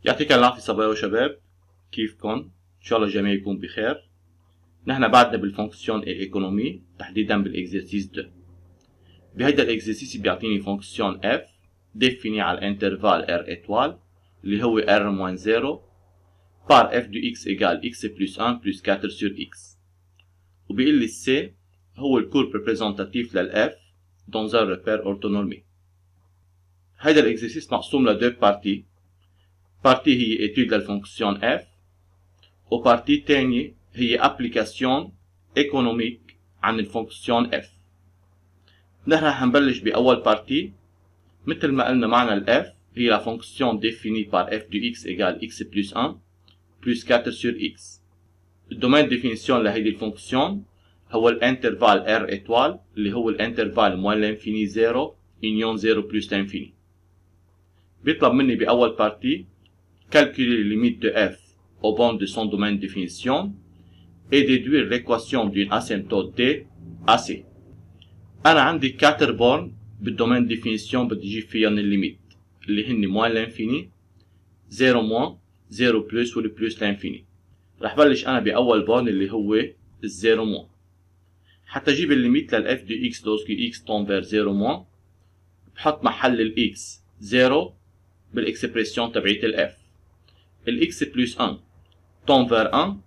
يعطيك العافية صبايا وشباب، كيفكن؟ إن شاء الله الجميع يكون بخير. نحن بعدنا بالفونكسيون ايكونومي، تحديدا بالاكزرسيس 2. بهيدا الاكزرسيس بيعطيني فونكسيون f ديفيني على الانترفال r étoile اللي هو r - 0 par f de x égale x plus 1 plus 4 sur x. وبيقول لي c هو الكور ريبريزنتاتيف لل f dans un repère orthonormé. هيدا الاكزرسيس مقسوم لدو بارتي. بارتي هي étude للفونكسيون f وبارتي تانية هي ابليكاسيون ايكونوميك عن الفونكسيون f. نحن هنبلش بأول بارتي. مثل ما قلنا معنى ال f هي la fonction définie par f de x égale x plus 1 plus 4 sur x. الدومين ديفينيسيون لهيدي الفونكسيون هو الانترفال r étoile اللي هو الانترفال موين لانفيني 0 union 0 plus l'infini. بيطلب مني بأول بارتي calculer les limites de f aux bornes de son domaine de définition et déduire l'équation d'une asymptote d AC. أنا عندي 4 بورن بالدومين ديفينيسيون بدي أجيب فيهم الليميت اللي هن موين لانفيني 0 موان 0 بلس والبلس لانفيني. رح بلش أنا بأول بورن اللي هو الزيرو موان. حتى أجيب الليميت للf دي x لوسكي x تون فير 0 موان بحط محل ال x 0 بالإكسبريسيون تبعيت ال f. ال x بلس 1 تون فير 1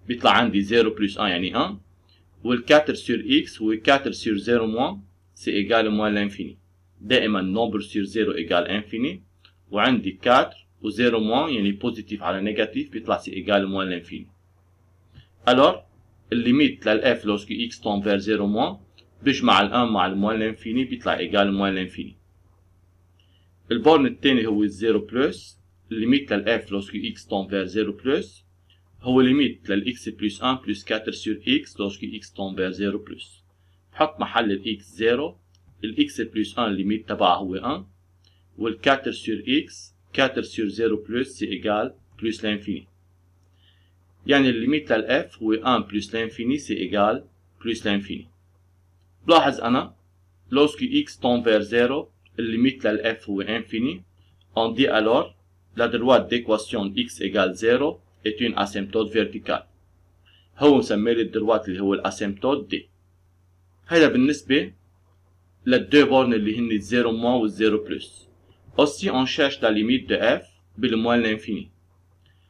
بيطلع عندي 0 بلس 1 يعني 1 وال 4 sur x هو 4 sur 0 moins c'est égal à moins l'infini. دائما nombre sur 0 égale infini وعندي 4 و 0 moins يعني positif على négatif بيطلع c'est égal à moins l'infini. alors الليميت لل f lorsque x tend vers 0 moins بجمع ال 1 مع ال moins l'infini بيطلع égal à moins l'infini. البورن الثاني هو 0 plus الليميت لل f lorsque x tend vers 0 plus هو ليميت لل x plus 1 plus 4 sur x lorsque x tend vers 0 plus. بحط محل ال x 0 ال x plus 1 ليميت تبعها هو 1 وال 4 sur x 4 sur 0 plus c'est égal plus l'infini. يعني الليميت لل f هو 1 plus l'infini c'est égal plus l'infini. بلاحظ أنا lorsque x tend vers 0 الليميت لل f هو infini. On dit alors la droite d'équation x égale 0 est une asymptote verticale. هو مسميه الدروات اللي هو الاسيمبتوت دي. هيدا بالنسبة للدو بورن اللي هن 0 moins و 0 plus. aussi on cherche la limite de f بالموين لانفيني.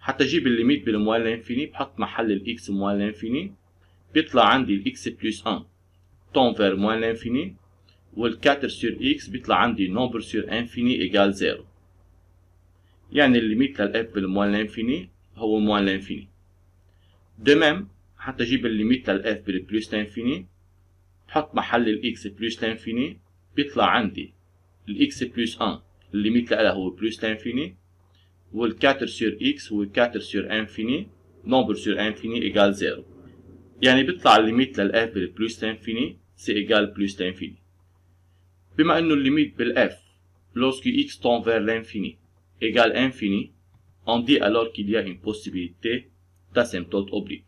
حتى اجيب الليميت بالموين لانفيني بحط محل ال x موين لانفيني بيطلع عندي ال x plus 1 tend vers moins l'infini وال 4 sur x بيطلع عندي nombre sur infini égale 0. يعني الليميت لل f بالموين لانفيني هو موين لانفيني. de même حتى اجيب الليميت لل f بالبلس لانفيني بحط محل ال x بلس لانفيني بيطلع عندي ال x بلس 1 الليميت لها هو بلس لانفيني وال 4 sur x هو 4 sur infini nombre sur infini égale 0. يعني بيطلع الليميت لل f بالبلس لانفيني c'est égal plus l'infini. بما انه الليميت بال f lorsque x tend vers l'infini égale infini on dit alors qu'il y a une possibilité d'asymptote oblique.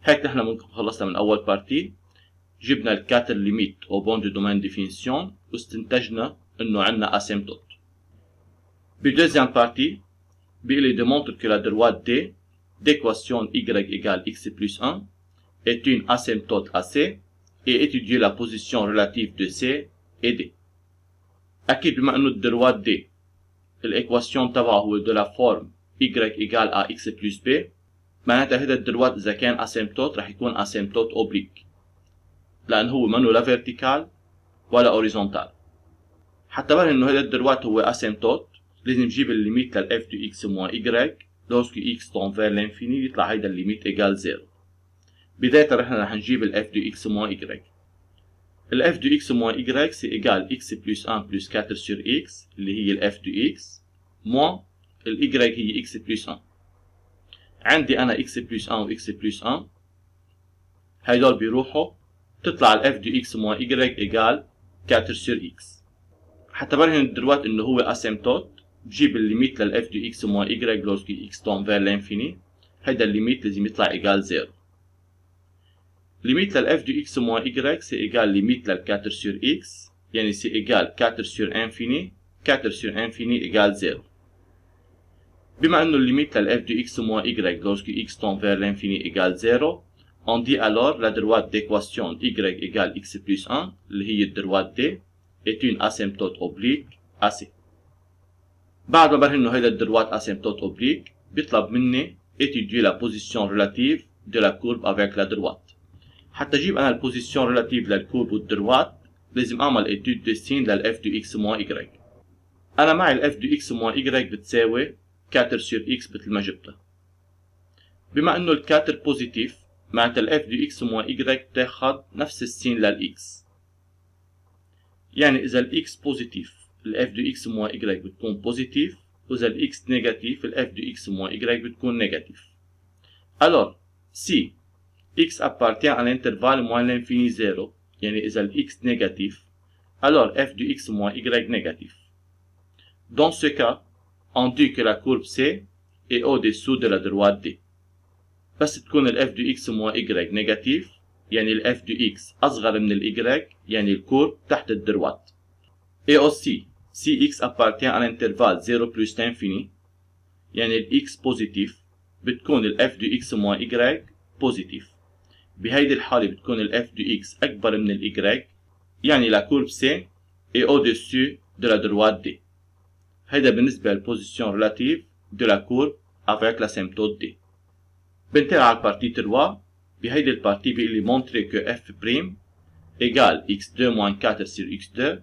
هيك نحن ممكن خلصنا من أول بارتي. جبنا ال 4 ليميت au bon du domaine définition واستنتجنا إنه عنا asymptote. بدوزيام بارتي بيقول لي démontre que la droite D d'équation y égale x plus 1 est une asymptote AC et étudier la position relative de C et D. أكيد بما إنه الدروات D الإيكواسيون تبعه هو de la forme y égale à x plus b معناتها هيدا الدروات إذا كان اسيمبتوت رح يكون اسيمبتوت اوبليك لأن هو منه لا فيرتيكال ولا اوريزونتال. حتى بان إنه هيدا الدروات هو اسيمبتوت لازم نجيب الليميت لل f de x moins y lorsque x tend vers l'infini يطلع هيدا الليميت إيجال 0. بداية رح نجيب ال f de x moins y. ال f de x moins y c'est égal x plus 1 plus 4 sur x اللي هي ال f de x moins ال y هي x plus 1. عندي أنا x plus 1 و x plus 1 هيدول بيروحوا تطلع ال f de x moins y égal 4 sur x. حتى برهن الدروات إنه هو اسيمبتوت بجيب الليميت لل f de x moins y lorsque x tend vers l'infini هيدا الليميت لازم يطلع égal 0. limite لل f de x moins y c'est égal limite لل 4 sur x يعني c'est égal 4 sur infini 4 sur infini égale 0. بما انه الليميت لل f de x moins y lorsque x tend vers l'infini égale 0, on dit alors la droite d'équation y égale x plus 1 اللي هي الدروات d est une asymptote oblique AC. بعد ما برهن انه هيدا الدروات asymptote oblique بيطلب مني étudier la position relative de la courbe avec la droite. حتى اجيب انا البوزيشن ريلاتيف للكورب والدروات لازم اعمل étude de signe لل f de x moins y. انا معي ال f de x moins y بتساوي 4 sur x مثل ما جبتها. بما انه ال 4 بوزيتيف معناتها ال f de x moins y بتاخد نفس السين لل x. يعني اذا ال x بوزيتيف ال f de x moins y بتكون بوزيتيف، واذا ال x نيجاتيف ال f de x moins y بتكون نيجاتيف. Alors si x appartient à l'intervalle moins l'infini 0, يعني إذا ال x négatif, alors f de x moins y négatif. Dans ce cas, on dit que la courbe C est au-dessous de la droite D. بس تكون ال f de x moins y négatif, يعني ال f de x أصغر من ال y, يعني الكورب تحت الدروات. Et aussi, si x appartient à l'intervalle 0 plus l'infini, يعني ال x positif, بتكون ال f de x moins y positif. بهيدي الحالة بتكون ال f de x أكبر من ال y، يعني la courbe C est au-dessus de la droite D. هيدا بالنسبة للبوزيشن relative de la courbe avec l'asymptote D. بنتقل على البارتي 3. بهيدي البارتي بيقول لي montrer que f' égale x2 moins 4 sur x2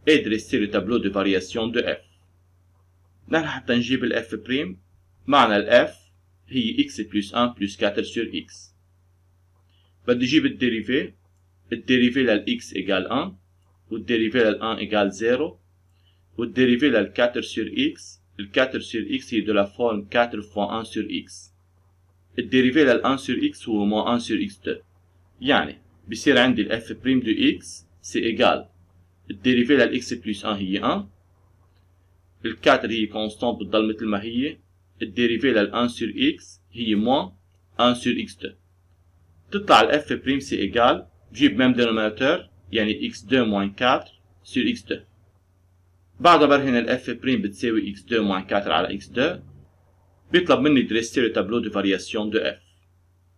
et dresser le tableau de variation de f. نحن حتى نجيب ال f' معنى ال f هي x plus 1 plus 4 sur x. بدي اجيب الديريفي لل x égale 1 والديريفي لل 1 égale 0 والديريفي لل 4 sur x. ال 4 sur x هي de la forme 4 fois 1 sur x. الديريفي لل 1 sur x هو moins 1 sur x2. يعني بصير عندي ال f' de x c'est égal الديريفي لل x plus 1 هي 1، ال 4 هي constante بتضل مثل ما هي، الديريفي لل 1 sur x هي moins 1 sur x2. تطلع ال f' c'est égal، بجيب même dénominateur يعني x2 moins 4 sur x2. بعد ما برهن ال f' بتساوي x2 moins 4 على x2، بيطلب مني dresser le tableau de variation de f.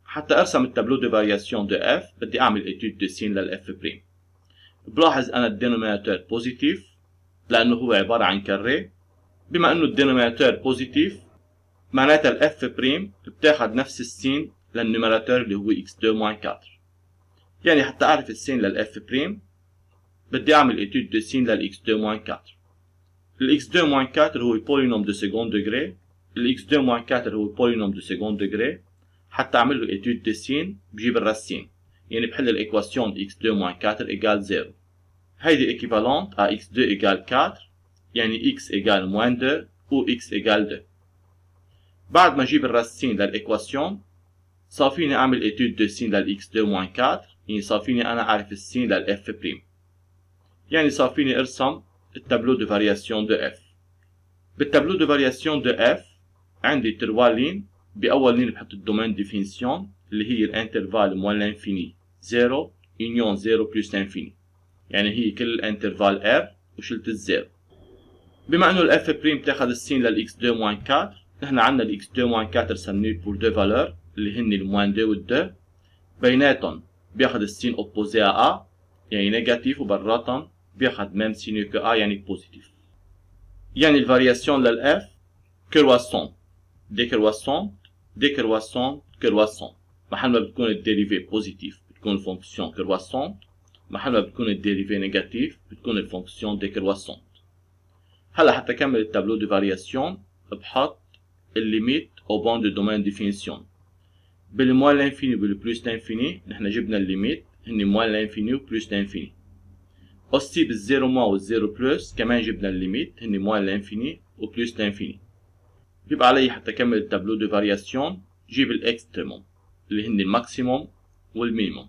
حتى ارسم التابلو de variation de f بدي اعمل étude de signe لل f'. بلاحظ انا الدينوميناتور بوزيتيف لانه هو عبارة عن كاري. بما انه الدينوميناتور بوزيتيف معناتها ال f' بتاخد نفس السين للنيوميراتور اللي هو x2 moins 4. يعني حتى اعرف السين لل f' بدي اعمل étude de signe لل x2 moins 4. ال x2 moins 4 هو بولينوم دو سكوند ديجري، ال x2 moins 4 هو بولينوم دو سكوند ديجري. حتى اعمل له étude de signe بجيب الراسين، يعني بحل الايكواسيون x2 moins 4 égale 0. هيدي équivalente à x2 égale 4، يعني x égale moins 2 ou x égale 2. بعد ما اجيب الراسين للايكواسيون صار فيني اعمل étude de signe لل x2 moins 4، يعني صار فيني انا اعرف السين لل f'. يعني صار فيني ارسم التابلو دو فارياسيون دو f. بالتابلو دو فارياسيون دو f عندي 3 لين. بأول لين بحط الدومين ديفينيسيون اللي هي الانترفال موان لانفيني 0 يونيون 0 بلس لانفيني، يعني هي كل الانترفال r وشلت الزيرو. بما انه الاف بريم بتاخذ السين للاكس 2 موان 4، نحن عندنا الاكس 2 موان 4 سمناه بور دو فالور اللي هن الموان 2 وال 2، بيناتهم بياخذ السين اوبوزي ا يعني نيجاتيف، وبراتهم بياخذ ميم سينو كو ا يعني بوزيتيف. يعني الفارياسيون للاف كرواسون ديكرواسون ديكرواسون كرواسون. محل ما بتكون الديريفي بوزيتيف بتكون الفونكسيون كرواسون، محل ما بتكون الديريفي نيجاتيف بتكون الفونكسيون ديكرواسون. هلا حتى كمل التابلو دو فارياسيون بحط الليميت او بون دو دومين ديفينيسيون. بالموان لانفيني وبالبلوس لانفيني نحن جبنا الليميت هن موان لانفيني وبلوس لانفيني. اوسي بالزيرو موان والزيرو بلوس كمان جبنا الليميت هن موان لانفيني وبلوس لانفيني. بيبقى علي حتى كمل التابلو دو فارياسيون جيب الاكستريموم اللي هن الماكسيموم والمينيموم.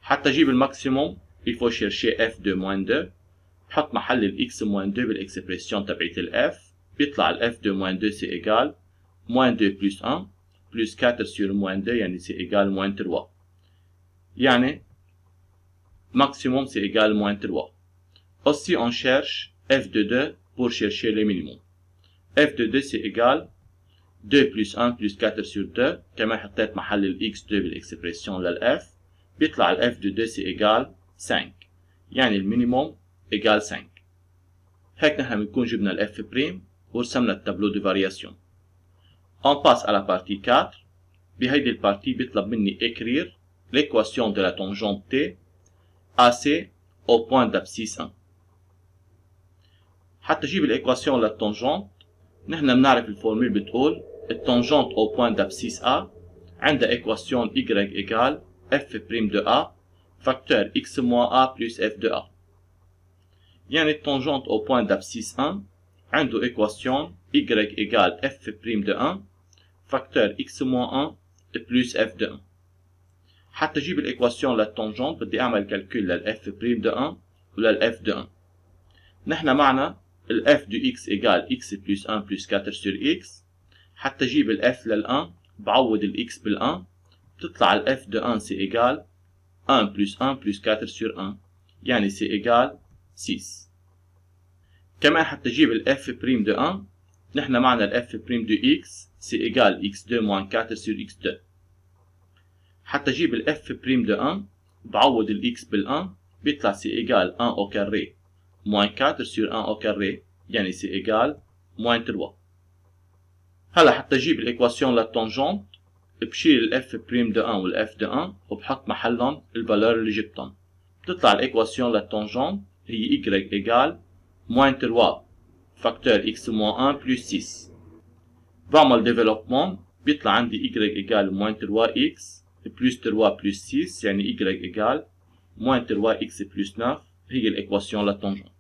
حتى جيب الماكسيموم il faut chercher f de moins 2، بحط محل الاكس moins 2 بالاكسبريسيون تبعت الاف، بيطلع الاف de moins 2 c'est égal moins 2 plus 1 plus 4 sur moins 2 يعني c'est égal moins 3. يعني maximum c'est égal moins 3. Aussi on cherche f de 2 pour chercher le minimum. f de 2 c'est égal 2 plus 1 plus 4 sur 2. كمان حطيت محل ال x2 بالاكسبريسيون لل f. بيطلع ال f de 2 c'est égal 5. يعني المينيموم égal 5. هيك نحن بنكون جبنا ال f بريم ورسمنا التابلو دو فارياسيون. On passe à la partie 4. بهيدي البارتي بيطلب مني écrire l'équation de la tangente t AC au point d'abscisse 1. حتى اجيب الايكواسيون للتانجنت نحن بنعرف الفورمول بتقول التانجنت au point d'abscisse A عندها ايكواسيون y égale f' de A facteur x moins A plus f de A. يعني التانجنت au point d'abscisse 1 عنده ايكواسيون y égale f' de 1 facteur x moins 1 plus f de 1. حتى اجيب الايكواسيون للتانجنت بدي اعمل كالكول لل f' de 1 ولل f de 1. نحن معنا ال f du x égale x plus 1 plus 4 sur x. حتى اجيب ال f لل 1 بعوض ال x بال 1 بتطلع ال f de 1 c'est égal 1 plus 1 plus 4 sur 1 يعني c'est égal 6. كمان حتى اجيب ال f prime de 1 نحن معنا ال f prime de x c'est égal x2 moins 4 sur x2. حتى اجيب ال f prime de 1 بعوض ال x بال 1 بيطلع c'est égal 1 au carré moins 4 sur 1 au carré يعني c'est égal moins 3. هلا حتى اجيب الايكواسيون للتانجنت بشيل ال f prime de 1 وال f de 1 وبحط محلهم الفالور اللي جبتهم. بتطلع الايكواسيون للتانجنت هي y égale moins 3 facteur x moins 1 plus 6. بعمل développement بيطلع عندي y égale moins 3x plus 3 plus 6 يعني y égale moins 3x plus 9 هي الايكواسيون للتانجنت.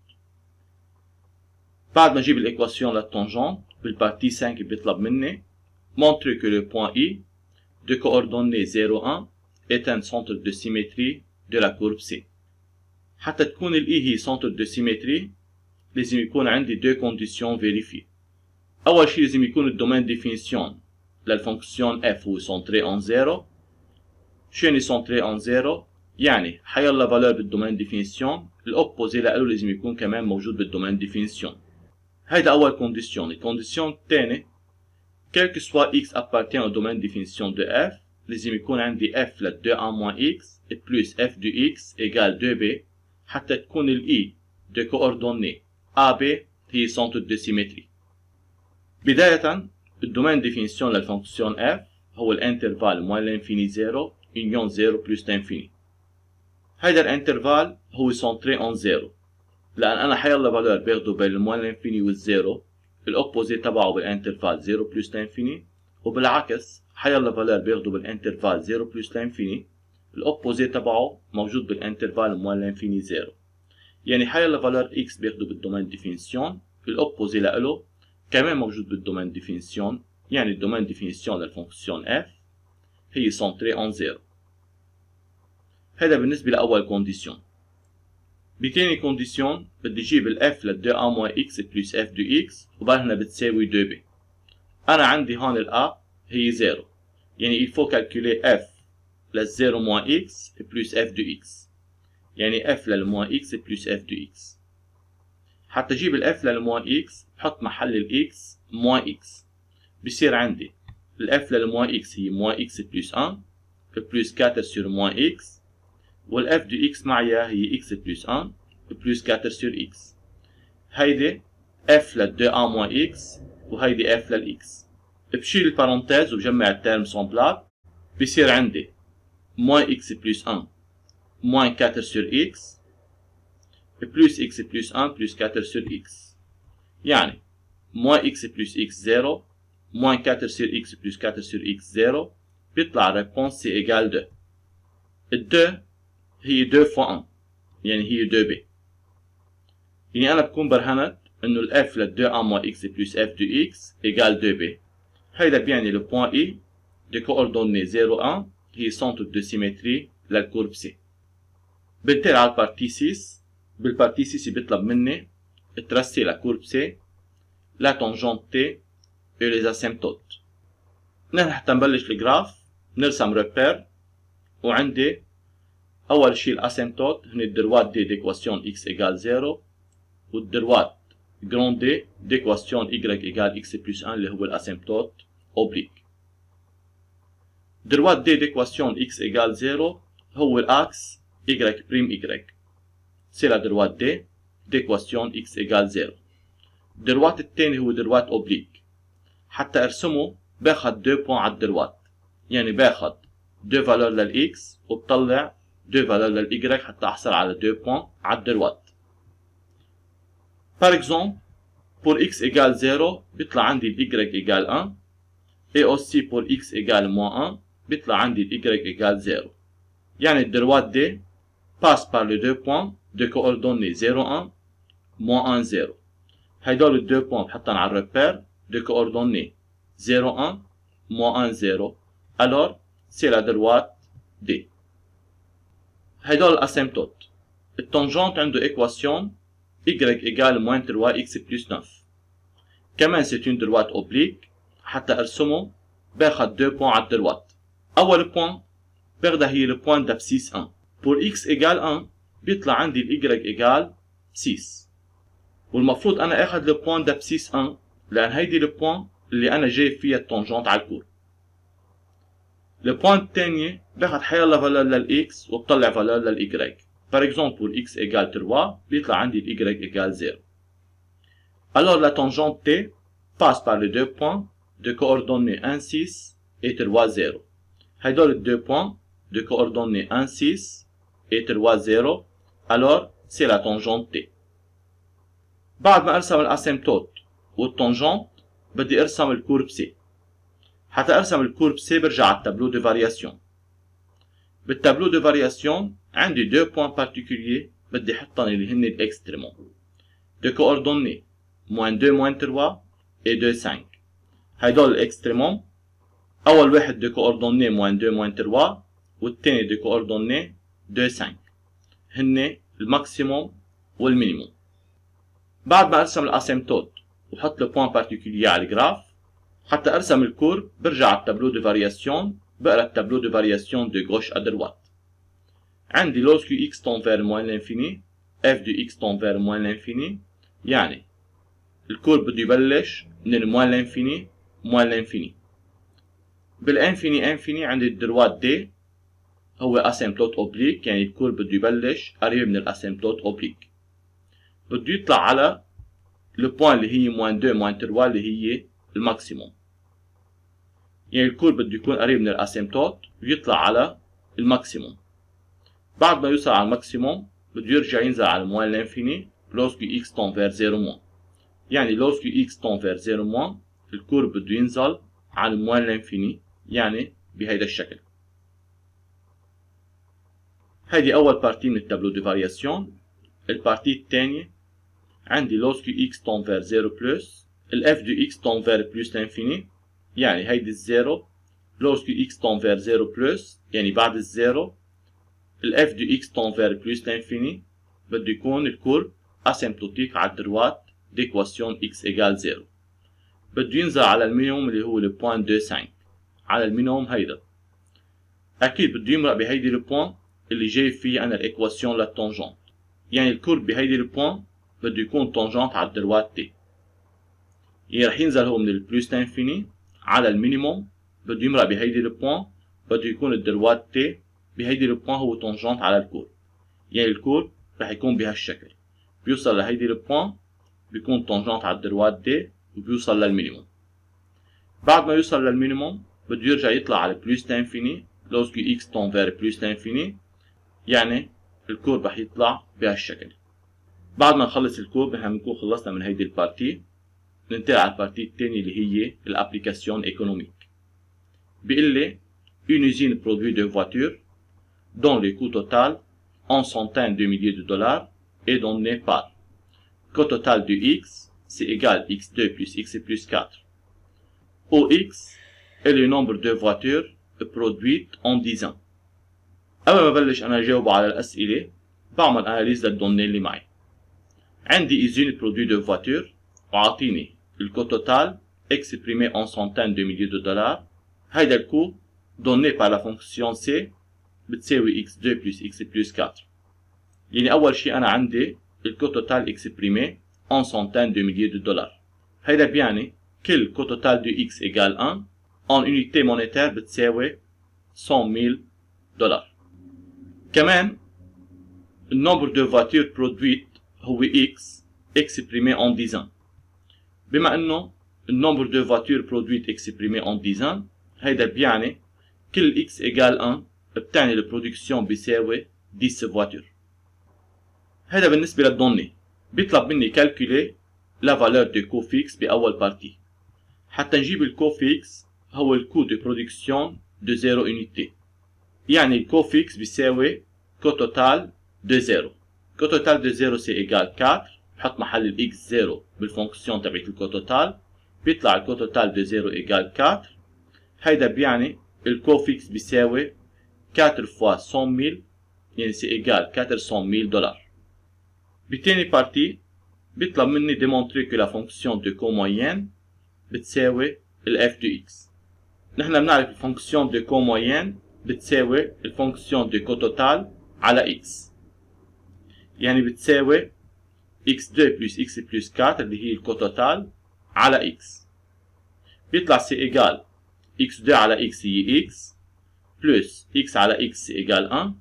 بعد ما اجيب الايكواسيون للتانجنت بالبارتي 5 بيطلب مني montrer que le point I de coordonnées 0 1 est un centre de symétrie de la courbe C. حتى تكون ال I هي centre de symétrie لازم يكون عندي deux conditions vérifiées. أول شيء لازم يكون الدومين ديفينيسيون للفونكسيون f هو centré en 0. شو يعني centré en 0؟ يعني حيلا فالور بالدومين ديفينيسيون الأوبوزي له لازم يكون كمان موجود بالدومين ديفينيسيون. هيدا أول كونديسيون. الكونديسيون الثاني quel que soit x appartient au domaine définition de f لازم يكون عندي f ل 2a moins x plus f de x égale 2b حتى تكون ال I de coordonnées AB هي centre de symétrie. بداية الدومين ديفينيسيون للفونكسيون f هو الانترفال moins l'infini 0 union 0 plus l'infini. هيدا الانترفال هو centré en 0 لأن أنا حيلا فالور باخده بين الموين الانفيني والزيرو الأوبوزي تبعه بالانترفال 0 بلس لانفيني وبالعكس حيلا فالور باخده بالانترفال 0 بلس لانفيني الأوبوزي تبعه موجود بالانترفال موين الانفيني 0. يعني حيلا فالور x باخده بالدومين ديفينيسيون الأوبوزي لإله كمان موجود بالدومين ديفينيسيون يعني الدومين ديفينيسيون للفونكسيون f هي centrée en 0. هذا بالنسبة لأول كونديسيون. بتاني كونديسيون بدي اجيب ال f ل 2a moins x plus f de x وبعدها بتساوي 2b. أنا عندي هون ال a هي 0 يعني il faut calculer f ل 0 moins x plus f de x يعني f لل moins x plus f de x. حتى اجيب ال f لل moins x بحط محل ال x moins x بصير عندي ال f لل moins x هي moins x plus 1 plus 4 sur moins x وال f de x معها هي x plus 1 plus 4 sur x. هيدي f لل 2a moins x وهيدي f لل x. بشيل البارونتيز وبجمع الترم سمبلات بصير عندي moins x plus 1 moins 4 sur x plus x plus 1 plus 4 sur x. يعني moins x plus x 0 moins 4 sur x plus 4 sur x 0 بيطلع الريبونس c'est égal 2. ال 2 هي 2 fois 1 يعني هي 2b. يعني أنا بكون برهنت إنه ال f ل 2a moins x plus f de x égale 2b. هيدا بيعني le point I de coordonnées 0 1 هي centre de symétrie للكورب C. بنتقل على البارتي 6. بالبارتي 6 بيطلب مني ترسي لكورب C la tangente t et les asymptotes. نحن حتى نبلش الجراف نرسم ريبير وعندي أول شيء الاسيمتوت هن الدروات دي d'équation x égale 0 والدروات جراند دي d'équation y égale x plus 1 اللي هو الاسيمتوت oblique. droite D d'équation x égale 0 هو الأكس y'. c'est la droite D d'équation x égale 0. droite الثاني هو droite oblique. حتى ارسمه باخد 2 بوان على الدروات، يعني باخد 2 فالور للإكس وبطلع 2 فالور للإي حتى أحصل على 2 بوان على الدروات. par exemple pour x égale 0 بيطلع عندي ال y égale 1 et aussi pour x égale moins 1 بيطلع عندي ال y égale 0. يعني الدروات D passe par les 2 points de coordonnées 0 1 moins 1 0. هيدول ال 2 points بحطهم على الريبير de coordonnées 0 1 moins 1 0. alors c'est la droite D. هيدول الاسيمتوت. التونجنت عنده équation y égale moins 3x plus 9. كمان c'est une droite oblique. حتى ارسمه باخد 2 points على الدروات. اول بوان باخدها هي البوان d'abscisse 1. pour x égale 1 بيطلع عندي ال y égale 6. والمفروض انا اخذ البوان d'abscisse 1 لان هيدي البوان اللي انا جايب فيها التونجنت على الكور. البوان الثانية باخد حيالله فالور للإكس وبطلع فالور للإي. par exemple pour x égale 3 بيطلع عندي ال y égale 0. alors la tangente T passe par les 2 points de coordonnées 1 6 et 3 0. هيدول ال 2 points de coordonnées 1 6 et 3 0. alors c'est la tangente T. بعد ما ارسم الاسيمتوت والتونجنت بدي ارسم الكورب سي. حتى ارسم الكورب سي برجع على التابلو دو فارياسيون. بالتابلو دو فارياسيون عندي 2 بوان بارتيكولير بدي احطهم اللي هن الاكستريمون دو كوردوني موان 2 موان 3 et 2 5. هيدول الاكستريمون. اول واحد دو كوردوني موان 2 موان 3 والثاني دو كوردوني 2 5 هن الماكسيموم والمينيموم. بعد ما ارسم الاسيمتوت وحط لو بوان بارتيكولير على الجراف حتى ارسم الكورب برجع على التابلو دو فارياسيون بقرا التابلو دو فارياسيون دو غوش ا دروات. عندي lorsque x tend vers moins l'infini f de x tend vers moins l'infini يعني الكورب بده يبلش من الموان لانفيني موان لانفيني. بالانفيني انفيني عندي الدروات دي هو اسيمتوت اوبليك يعني الكورب بده يبلش قريب من الاسيمتوت اوبليك. بده يطلع على البوان اللي هي موان 2 موان 3 اللي هي الماكسيموم. يعني الكورب بده يكون قريب من الاسيمتوت ويطلع على الماكسيموم. بعد ما يوصل على الماكسيموم بده يرجع ينزل على موان لانفيني lorsque x tend vers 0 moins. يعني lorsque x tend vers 0 moins الكورب بده ينزل على موان لانفيني يعني بهيدا الشكل. هيدي أول بارتي من التابلو دو فارياسيون. البارتي الثانية عندي lorsque x tend vers 0 plus ال f de x tend vers plus l'infini يعني هيدي الزيرو. lorsque x tend vers 0 plus يعني بعد الزيرو ال f de x tend vers plus l'infini بده يكون الكورب اسيمبتوتيك على الدروات d'équation x égale 0. بده ينزل على المينيموم اللي هو البوان 2 5 على المينيموم هيدا. اكيد بده يمرق بهيدي البوان اللي جايب فيه انا الايكواسيون للتونجنت. يعني الكورب بهيدي البوان بده يكون تونجنت على الدروات تي. يعني رح ينزل هو من البلوس لانفيني على المينيموم بده يمرق بهيدي البوان بده يكون الدروات تي بهيدي البوان هو تونجنت على الكورب. يعني الكورب رح يكون بهالشكل بيوصل لهيدي البوان بيكون تونجنت على الدروات دي وبيوصل للمينيموم. بعد ما يوصل للمينيموم بده يرجع يطلع على بلوس لانفيني lorsque x tend vers plus l'infini يعني الكورب رح يطلع بهالشكل. بعد ما نخلص الكورب نحن بنكون خلصنا من هيدي البارتي. ننتقل على البارتي الثانية اللي هي الابليكاسيون ايكونوميك. بيقول لي une usine produit de voitures dont le coût total en centaines de milliers de dollars est donné par coût total de x c'est égal x2 plus x plus 4 où x est le nombre de voitures produites en 10 ans. قبل ما بلش انا اجاوب على الاسئله بعمل اناليز للدوني اللي معي. عندي usine produit de voitures وعاطيني الكو توتال exprimé en centaines de milliers de dollars. هيدا الكو donné par la fonction c بتساوي x2 plus x plus 4. يعني اول شيء انا عندي الكو توتال exprimé en centaines de milliers de dollars. هيدا بيعني كل كو توتال de x égale 1 en unité monétaire بتساوي 100,000 دولار. كمان النمبر de voitures produites هو X exprimé en dizaines. بما انه النمبر de voitures produites exprimé en dizaines هيدا بيعني كل X égale 1 بتعني البرودكسيون بيساوي 10 voitures. هيدا بالنسبة للدوني. بيطلب مني كالكولي لا فالور دو كو فيكس بأول بارتي. حتى نجيب الكو فيكس هو الكو دو برودكسيون دو 0 يونيتي. يعني الكو فيكس بيساوي كو توتال دو 0. كو توتال دو 0 سي ايجال 4. بحط محل الاكس 0 بالفونكسيون تبعت الكو توتال. بيطلع الكو توتال دو 0 ايجال 4. هيدا بيعني الكو فيكس بيساوي 4 فوا 100,000 يعني سي ايجال 400,000 دولار. بتاني بارتي بيطلب مني démontrer que la fonction de co moyenne بتساوي ال f de x. نحن بنعرف الفونكسيون de co moyenne بتساوي الفونكسيون de co total على x. يعني بتساوي x2 plus x plus 4 اللي هي الكو توتال على x. بيطلع سي ايجال x2 على x هي x plus x على x سي ايجال 1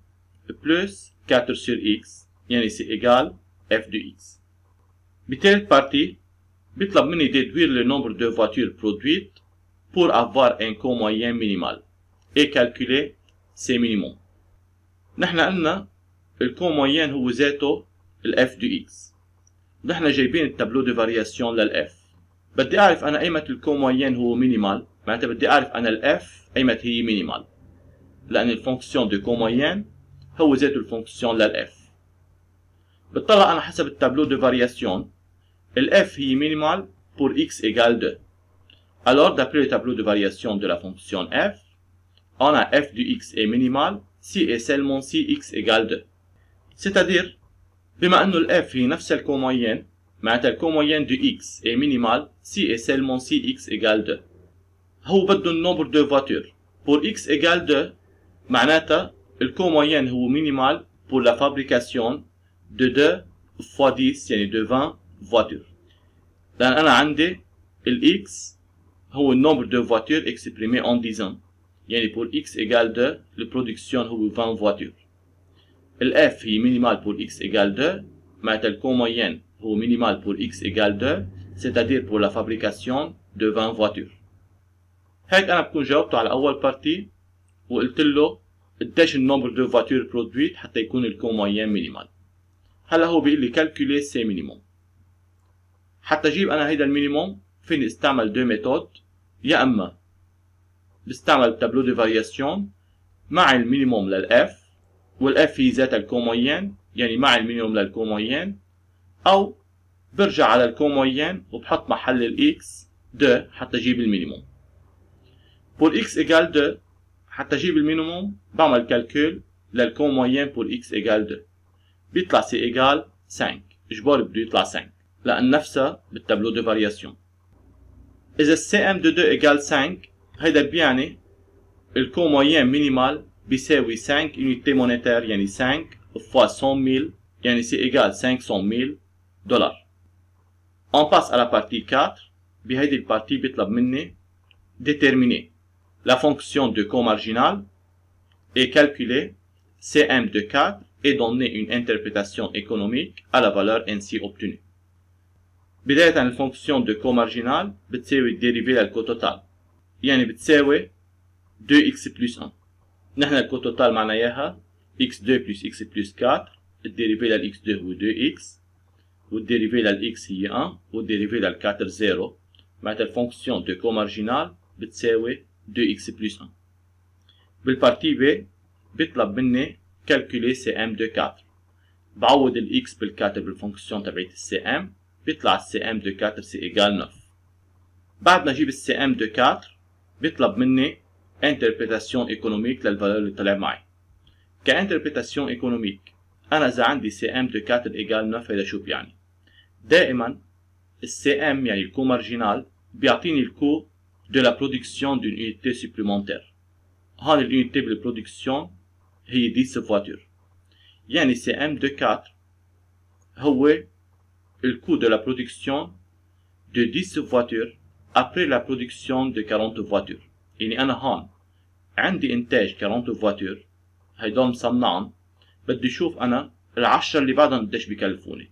plus 4 sur x يعني سي ايجال f de x. بتالت partie بيطلب مني déduire le nombre de voitures produites pour avoir un coût moyen minimal et calculer ses minimums. نحن قلنا الكو moyen هو ذاته ال f de x. نحن جايبين التابلو دو فارياسيون لل f. بدي اعرف انا ايمت الكو moyen هو مينيمال، معناتها بدي اعرف انا ال f ايمت هي مينيمال. لان الفونكسيون دو كو moyen هو ذاته الفونكسيون لل f. بتطلع انا حسب التابلو دو فارياسيون ال f هي minimal pour x égale 2. Alors, d'après le tableau de variation de la fonction f, on a f de x est minimal si et seulement si x égale 2. C'est-à-dire, بما انه ال f هي نفس الكو موين، معناتها الكو موين de x est minimal si et seulement si x égale 2. هو بده النمبر de voitures. Pour x égale 2, معناتها الكو موين هو minimal pour la fabrication de 2 fois 10 يعني de 20 voitures. لأن أنا عندي ال x هو النمبر de voitures exprimé en dizaines. يعني pour x égale 2 البرودكسيون هو 20 voitures. ال f هي minimal pour x égale 2 معناتها الكو موين هو minimal pour x égale 2 c'est-à-dire pour la fabrication de 20 voitures. هيك أنا بكون جاوبته على أول بارتي وقلت له قديش النمبر de voitures produites حتى يكون الكو موين minimal. هلا هو بيقول لي calculer ses minimums. حتى اجيب انا هيدا المينيموم فيني استعمل دو ميثود، يا اما بستعمل التابلو دو فارياسيون مع المينيموم للاف والاف هي ذاتها الكو موين يعني مع المينيموم للكو موين، او برجع على الكو موين وبحط محل الاكس 2 حتى اجيب المينيموم. بور اكس ايجال 2 حتى اجيب المينيموم بعمل كالكول للكو موين بور اكس ايجال 2 بيطلع سي ايجال 5. اجباري بده يطلع 5 لأن نفسها بالتابلو دو فارياسيون. إذا السي ام دو 2 إيجال 5 هيدا بيعني الكو موين مينيمال بيساوي 5 يونيتي مونيتير يعني 5 فوا 100,000 يعني سي إيجال 500,000 دولار. On passe à la partie 4. بهيدي البارتي بيطلب مني déterminer la fonction de coût marginal et calculer Cm de 4 et donner une interprétation économique à la valeur ainsi obtenue. بداية الفونكسيون دو كو مارجينال بتساوي الديريفي للكو توتال يعني بتساوي 2x بلس 1. نحن الكو توتال معنا اياها x2 بلس x بلس 4. الديريفي للx2 هو 2x والديريفي للx هي 1 والديريفي لل4 0. معناتها الفونكسيون دو كو مارجينال بتساوي 2x بلس 1. بالبارتي ب بيطلب مني كالكولي سي ام دو 4. بعوض الاكس بال4 بالفونكسيون تبعت السي ام بيطلع السي ام دو 4 سي ايجال 9. بعد ما اجيب السي ام دو 4 بيطلب مني انتربريتاسيون ايكونوميك للفالور اللي طلع معي. كانتربريتاسيون ايكونوميك انا اذا عندي سي ام دو 4 ايجال 9 هذا شو بيعني؟ دائما السي ام يعني الكو مارجينال بيعطيني الكو دو لا برودكسيون دون يونيتي سوبليمونتير. هون اليونيتي بالبرودكسيون هي 10 فواتور يعني سي ام دو 4 هو le coût de la production de 10 voitures après la production de 40 voitures يعني أنا هون عندي إنتاج 40 فواتور، هيدول مصنعن، بدي شوف أنا ال10 اللي بعدهم قديش بكلفوني.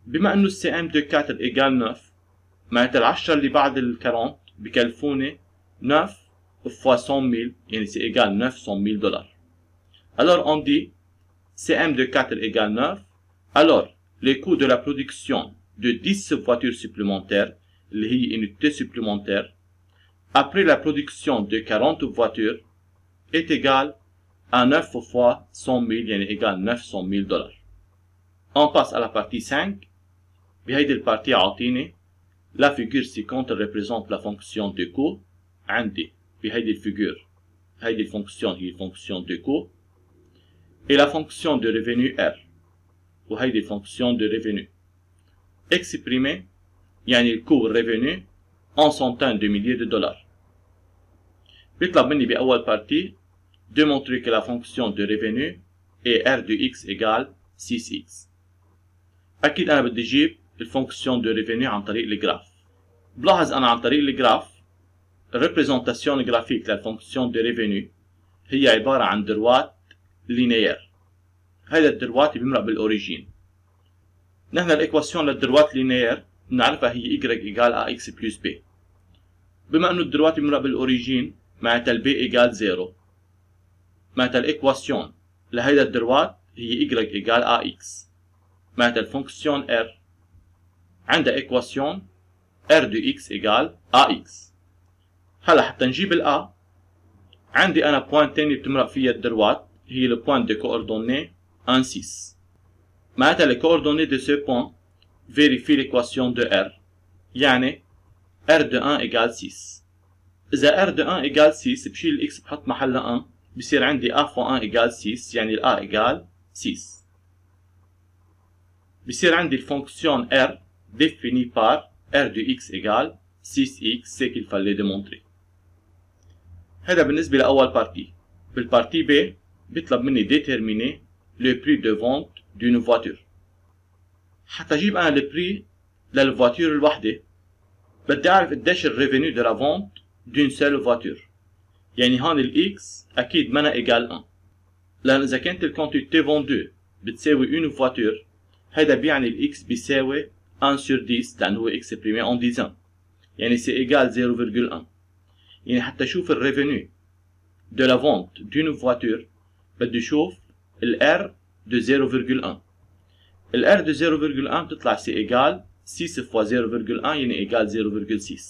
بما إنه السي ام دو 4 إيجال 9، معناتها ال10 اللي بعد ال40 بكلفوني 9 fois 100 000، يعني c'est égal 900 000 $. Alors on dit CM de 4 égale 9. Alors les coûts de la production de 10 voitures supplémentaires, اللي هي unité supplémentaire, après la production de 40 voitures est égal à 9 fois 100 000، يعني égal 900 000 $. On passe à la partie 5. بهيدي البارتي عاطيني la figure ci-contre représente la fonction de coût. عندي بهيدي الفيجور هيدي الفونكسيون هي الفونكسيون de coût et la fonction de revenu R، وهيدي الفونكسيون de revenu exprimé يعني الكو والريفينيو en centaines de milliers de dollars. بيطلب مني بأول بارتي démontrer que la fonction de revenu est R de X égale 6X. أكيد أنا بدي أجيب الفونكسيون de revenu عن طريق الجراف. بلاحظ أنا عن طريق الجراف الريبريزنتاسيون جرافيك للفونكسيون de revenu هي عبارة عن دروات لينيير. هذا الدروات بيمرق بالأوريجين. نحن الإكواسيون للدروات لينيير بنعرفها هي y إيجال ax بلس b. بما إنه الدروات بيمرق بالأوريجين معناتها الb إيجال 0، معناتها الإكواسيون لهيدا الدروات هي y إيجال ax، معناتها الفونكسيون r عندها إكواسيون r دو x إيجال ax. هلا حتى نجيب ال a عندي أنا بوان تاني بتمرق فيها الدروات هي le point de coordonnées 1 6. معناتها les coordonnées de ce point vérifient l'équation de R، يعني R de 1 égale 6. إذا R de 1 égale 6 بشيل الإكس بحط محلها 1 بصير عندي A fois 1 égale 6، يعني ال A égale 6. بصير عندي الفونكسيون R définie par R de X égale 6X، c'est qu'il fallait démontrer. هذا بالنسبة لأول بارتي. بالبارتي B بيطلب مني déterminer le prix de vente d'une voiture. حتى اجيب انا البري للفواتور الوحده بدي اعرف قديش الريفينيو دو لا فونت دون سيل فواتور، يعني هون الاكس اكيد منا ايجال 1، لان اذا كانت الكونتيتي فوندو بتساوي اون فواتور هيدا بيعني الاكس بيساوي 1 sur 10 لانه هو اكسبريمي اون ديزان، يعني سي ايجال 0.1. يعني حتى اشوف الريفينيو دو لا فونت دون فواتور بدي اشوف الار دو 0.1. الار دو 0.1 بتطلع سي ايجال 6 فوا 0.1 يعني ايجال 0.6.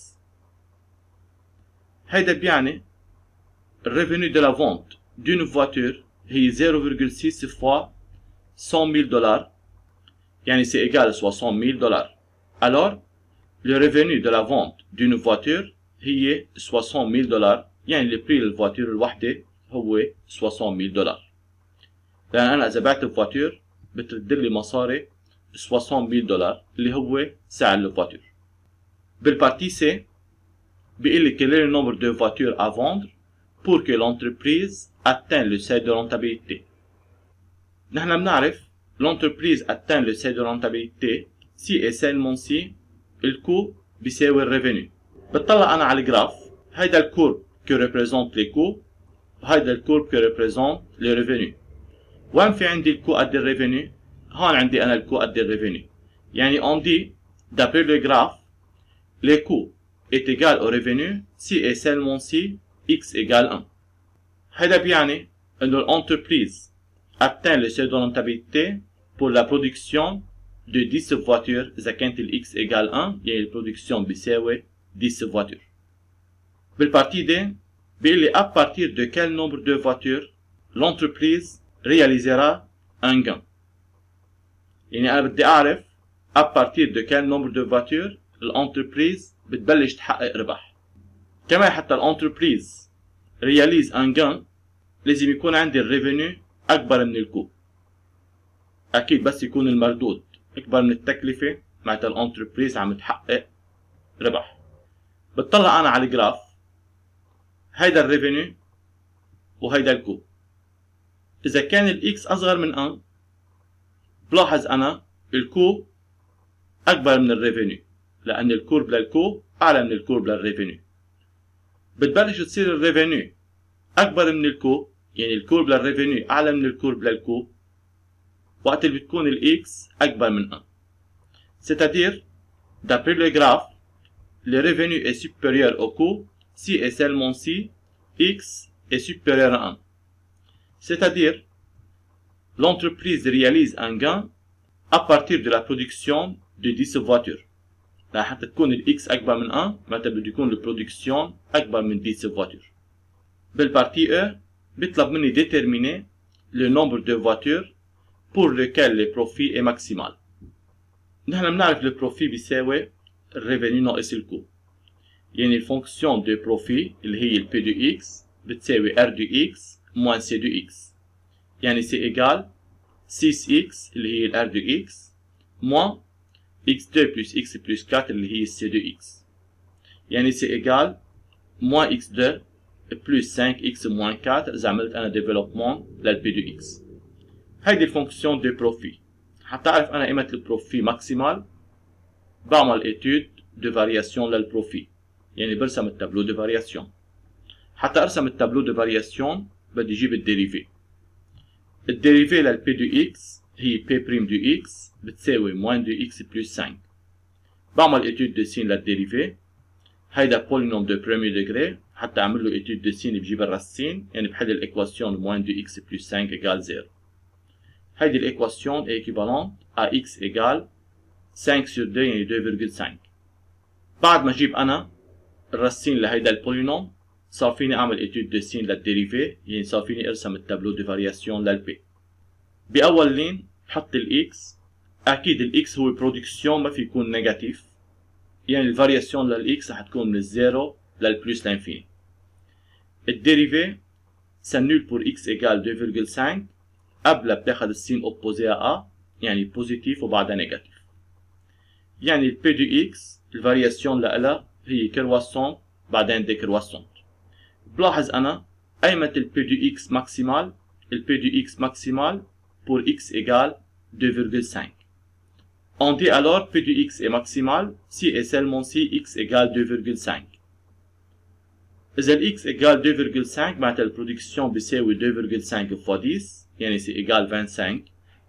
هيدا بيعني الريفينيو دو لا فونت دون فواتور هي 0.6 فوا 100 000 $، يعني سي ايجال 600 000 $. alors le revenu de la vente d'une voiture هي 600 000 $، يعني البري للفواتور الوحده هو 600 000 $. لان انا اذا بعت الفواتور بترد لي مصاري 600 000 $، اللي هو سعر الفواتور. بالبارتي سي بيقول لي quel est le nombre de voitures à vendre pour que l'entreprise atteigne le seuil de rentabilité. نحن بنعرف l'entreprise atteint le seuil de rentabilité si et seulement si الكو بيساوي الريفينيو. بتطلع انا على الجراف، هيدا الكورب que représente les coûts وهيدا الكورب que représente les revenus. وين في عندي الكو قد الريفينيو؟ هون عندي انا الكو قد الريفينيو، يعني on dit d'après le graphe les coûts est égal au revenu si et seulement si x égale 1. هذا بيعني انه l'entreprise atteint le seuil de rentabilité pour la production de 10 voitures اذا كانت ال x égale 1، يعني البرودكسيون بيساوي 10 voitures. بالبارتي دي بيقول لي à partir de quel nombre de voitures l'entreprise réalisera un gain. يعني أنا بدي أعرف à partir de quel nombre de voitures l'entreprise بتبلش تحقق ربح. كمان حتى l'entreprise réalise un gain لازم يكون عندي الريفينيو أكبر من الكو. أكيد بس يكون المردود أكبر من التكلفة معناتها الانتربريز عم تحقق ربح. بتطلع أنا على الجراف، هيدا الريفينيو وهيدا الكو. إذا كان الإكس أصغر من 1 بلاحظ أنا الكو أكبر من الريفينيو، لأن الكورب للكو أعلى من الكورب للريفينيو. بتبلش تصير الريفينيو أكبر من الكو، يعني الكورب للريفينيو أعلى من الكورب للكو وقت اللي بتكون الإكس أكبر من 1. C'est-à-dire, d'après le graphe, le revenu est supérieur au coût si et seulement si X est supérieur à 1. C'est-à-dire, l'entreprise réalise un gain à partir de la production de 10 voitures. حتى تكون الإكس أكبر من 1 معناتها بده يكون البرودكسيون أكبر من 10 voitures. بالبارتي E بيطلب مني déterminer le nombre de voitures pour lequel le profit est maximal. نحن بنعرف le profit بيساوي الريفينيو ناقص الكو، يعني الفونكسيون دو بروفي اللي هي ال P de X بتساوي R de X moins C de X، يعني c'est égal 6X اللي هي ال R de X moins X2 plus X plus 4 اللي هي ال C de X، يعني c'est égal moins X2 plus 5X moins 4 إذا عملت أنا développement لل P de X. هيدي الفونكسيون دو بروفي. حتى أعرف أنا قيمة البروفي ماكسيمال بعمل étude de variation للبروفي، يعني برسم التابلو دو فارياسيون. حتى ارسم التابلو دو فارياسيون بدي اجيب الديريفي. الديريفي للبي دو اكس هي بي بريم دو اكس بتساوي موان دو اكس بلس 5. بعمل ايتود دو سين للديريفي. هيدا بولينوم دو بروميي ديغري، حتى اعمل له ايتود دو سين بجيب الراسين، يعني بحل الايكواسيون موان دو اكس بلس 5 ايكال 0. هيدي الايكواسيون ايكيفالونت ا اكس ايكال 5 sur 2 يعني 2.5. بعد ما اجيب انا الراسين لهيدا البولينوم صار فيني اعمل ايتود دو سين للديريفي، يعني صار فيني ارسم التابلو دو فارياسيون للبي. باول لين بحط الاكس، اكيد الاكس هو برودكسيون ما في يكون نيجاتيف، يعني الفارياسيون للاكس رح تكون من الزيرو للبلس لانفيني. الديريفي سنول بور اكس ايكال 2.5، قبلها بتاخد السين اوبوزي ا يعني بوزيتيف وبعدها نيجاتيف، يعني البي دو اكس الفارياسيون لها هي كرواسون بعدين ديكرواسون. بلاحظ انا قيمة البي دو اكس ماكسيمال، البي دو اكس ماكسيمال pour x égale 2.5. On dit alors P de x est maximal si et seulement si x égale 2.5. إذا ال x égale 2.5 معناتها البرودكسيون بيساوي 2.5 fois 10 يعني c'est égal 25.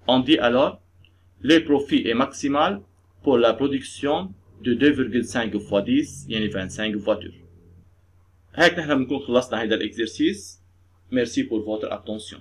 On dit alors le profit est maximal pour la production de 2.5 fois 10 يعني 25 voitures. هيك نحن بنكون خلصنا هيدا الإكزرسيس. Merci pour votre attention.